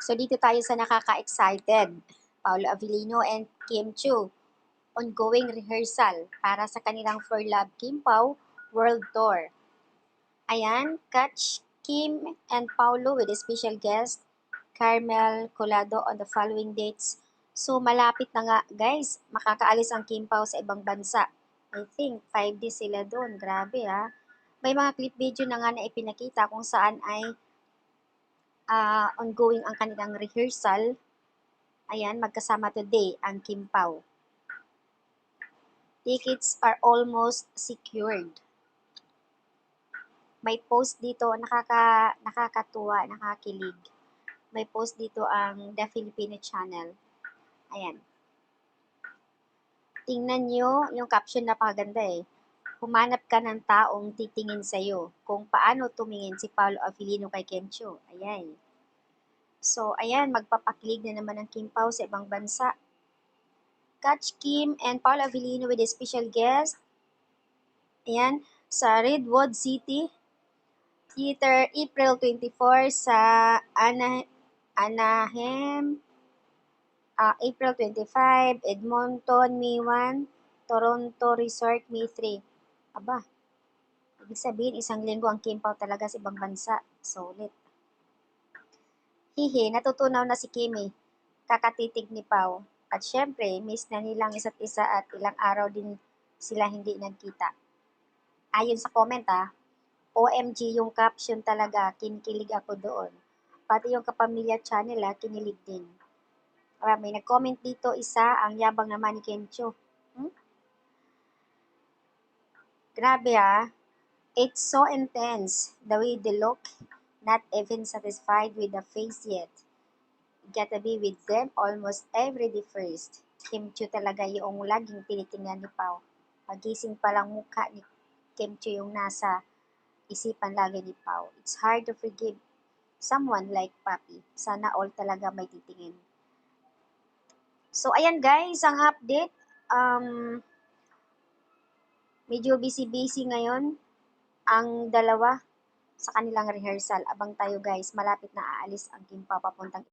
So dito tayo sa nakaka-excited. Paolo Avellino and Kim Chiu. Ongoing rehearsal para sa kanilang For Love Kim Pao World Tour. Ayan, catch Kim and Paolo with a special guest, Carmel Colado on the following dates. So malapit na nga guys, makakaalis ang Kim Pao sa ibang bansa. I think 5 days sila doon. Grabe ha. May mga clip video na nga na ipinakita kung saan ay ongoing ang kanilang rehearsal. Ayan, magkasama today ang Kim Pao. Tickets are almost secured. May post dito, nakakatuwa, nakakilig. May post dito ang The Filipino Channel. Ayan. Tingnan nyo yung caption, napakaganda eh. Humanap ka ng taong titingin sa'yo kung paano tumingin si Paolo Avellino kay Kim Chiu. Ayan. So, ayan, magpapakilig na naman ang Kim Pao sa ibang bansa. Catch Kim and Paolo Avellino with a special guest. Ayan, sa Redwood City Theater, April 24 sa Anaheim, April 25, Edmonton, May 1, Toronto Resort, May 3. Aba, ibig sabihin isang linggo ang Kim Pao talaga sa ibang bansa. Solid. Hihi, natutunaw na si Kimi. Kakatitig ni Pao. At syempre, miss na nilang isa't isa at ilang araw din sila hindi nagkita. Ayon sa comment OMG yung caption talaga, kinikilig ako doon. Pati yung Kapamilya Channel kinilig din. May nag-comment dito isa, ang yabang naman ni Kim Chiu. Grabe it's so intense, the way they look, not even satisfied with the face yet. Gotta be with them almost every day first. Kim Chiu talaga yung laging tinitingnan ni Pao. Pagising pa lang mukha ni Kim Chiu yung nasa isipan lagi ni Pao. It's hard to forgive someone like Papi. Sana all talaga may titingin. So, ayan guys, ang update. Medyo busy-busy ngayon ang dalawa sa kanilang rehearsal. Abang tayo guys, malapit na aalis ang Kim Pao papuntang